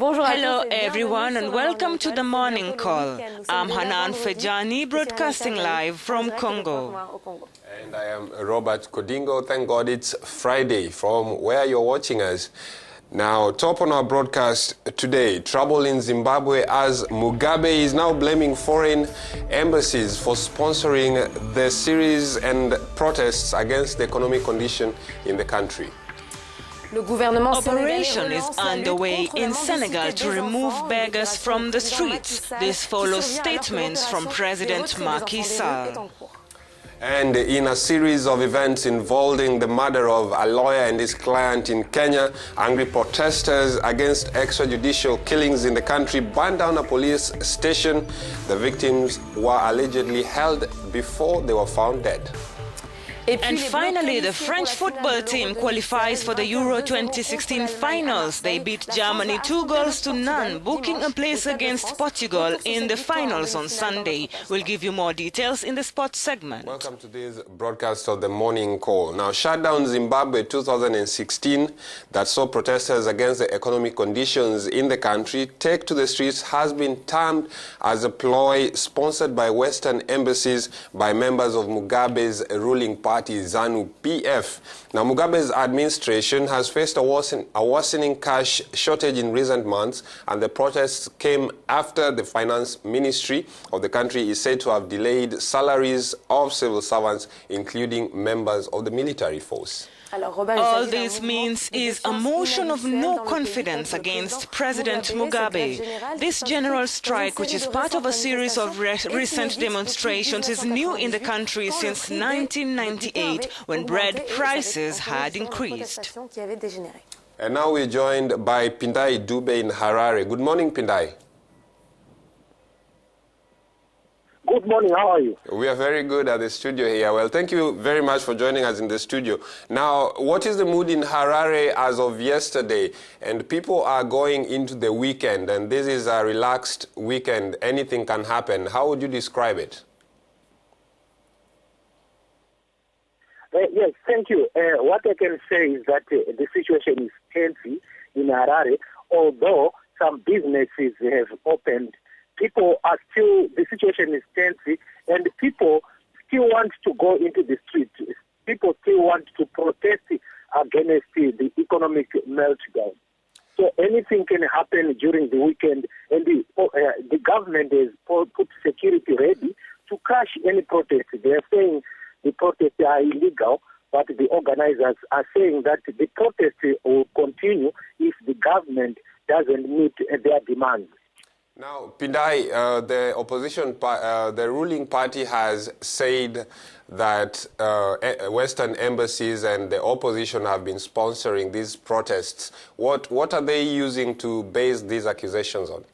Hello everyone and welcome to the morning call. I'm Hanan Fejani broadcasting live from Congo. And I am Robert Kodingo. Thank God it's Friday from where you're watching us. Now, top on our broadcast today, trouble in Zimbabwe as Mugabe is now blaming foreign embassies for sponsoring the series and protests against the economic condition in the country. Operation is underway in Senegal to remove beggars from the streets. This follows statements from President Macky Sall. And in a series of events involving the murder of a lawyer and his client in Kenya, angry protesters against extrajudicial killings in the country burned down a police station. The victims were allegedly held before they were found dead. And finally, the French football team qualifies for the Euro 2016 finals. They beat Germany 2-0, booking a place against Portugal in the finals on Sunday. We'll give you more details in the sports segment. Welcome to this broadcast of the morning call. Now, Shutdown Zimbabwe 2016 that saw protesters against the economic conditions in the country take to the streets has been termed as a ploy sponsored by Western embassies by members of Mugabe's ruling party, ZANU-PF. Now, Mugabe's administration has faced a worsening cash shortage in recent months, and the protests came after the finance ministry of the country is said to have delayed salaries of civil servants, including members of the military force. All this means is a motion of no confidence against President Mugabe. This general strike, which is part of a series of recent demonstrations, is new in the country since 1998, when bread prices had increased. And now we're joined by Pindai Dube in Harare. Good morning, Pindai. Good morning, how are you? We are very good at the studio here. Well, thank you very much for joining us in the studio. Now, what is the mood in Harare as of yesterday? And people are going into the weekend, and this is a relaxed weekend. Anything can happen. How would you describe it? Yes, thank you. What I can say is that the situation is tense in Harare, although some businesses have opened. People are still, the situation is tense, and people still want to go into the street. People still want to protest against the economic meltdown. So anything can happen during the weekend, and the government has put security ready to crush any protest. They are saying the protests are illegal, but the organizers are saying that the protest will continue if the government doesn't meet their demands. Now, Pindai, the opposition, the ruling party has said that Western embassies and the opposition have been sponsoring these protests. What are they using to base these accusations on?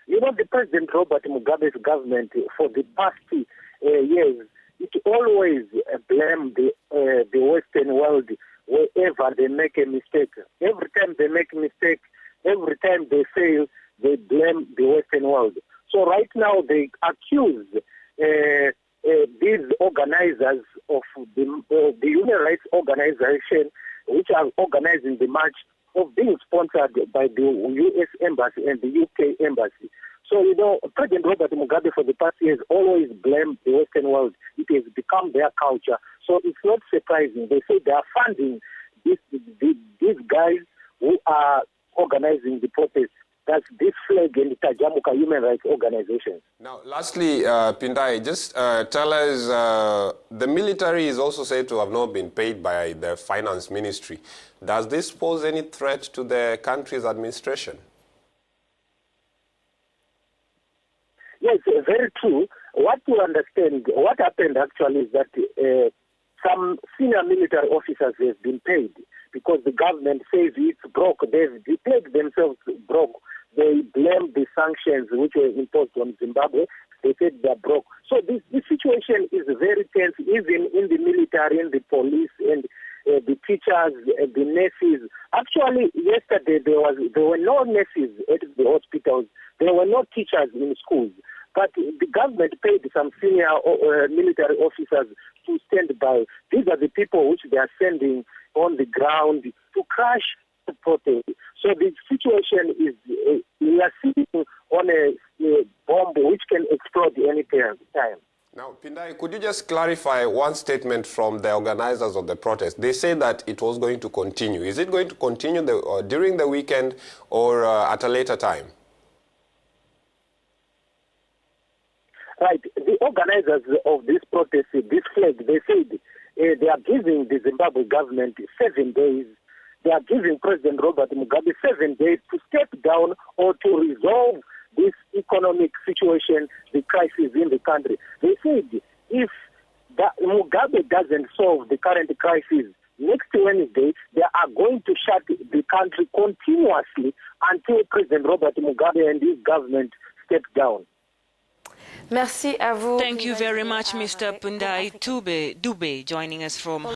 You know, the President Robert Mugabe's government for the past years, it always blamed the Western world wherever they make a mistake. Every time they make a mistake, every time they fail, they blame the Western world. So right now they accuse these organizers of the human rights organization, which are organizing the march, of being sponsored by the U.S. Embassy and the UK Embassy. So, you know, President Robert Mugabe for the past years always blamed the Western world. It has become their culture. So it's not surprising. They say they are funding these guys who are organizing the protest. That's this flag and Tajamuka human rights organizations. Now, lastly, Pindai, just tell us, the military is also said to have not been paid by the finance ministry. Does this pose any threat to the country's administration? Yes, very true. What to understand, what happened actually is that some senior military officers have been paid because the government says it's broke. They've declared themselves broke. They blame the sanctions which were imposed on Zimbabwe. They said they're broke. So this situation is very tense, even in the military, and the police, and the teachers, the nurses. Actually, yesterday there were no nurses at the hospitals. There were no teachers in schools. But the government paid some senior military officers to stand by. These are the people which they are sending on the ground to crush the protest. So the situation is, we are sitting on a bomb which can explode any time. Now, Pindai, could you just clarify one statement from the organizers of the protest? They say that it was going to continue. Is it going to continue during the weekend or at a later time? Right. The organizers of this protest, this flag, they said they are giving the Zimbabwe government 7 days. They are giving President Robert Mugabe 7 days to step down or to resolve this economic situation, the crisis in the country. They said if Mugabe doesn't solve the current crisis, next Wednesday they are going to shut the country continuously until President Robert Mugabe and his government step down. Merci à vous. Thank you very much, Mr. Pindai Dube, joining us from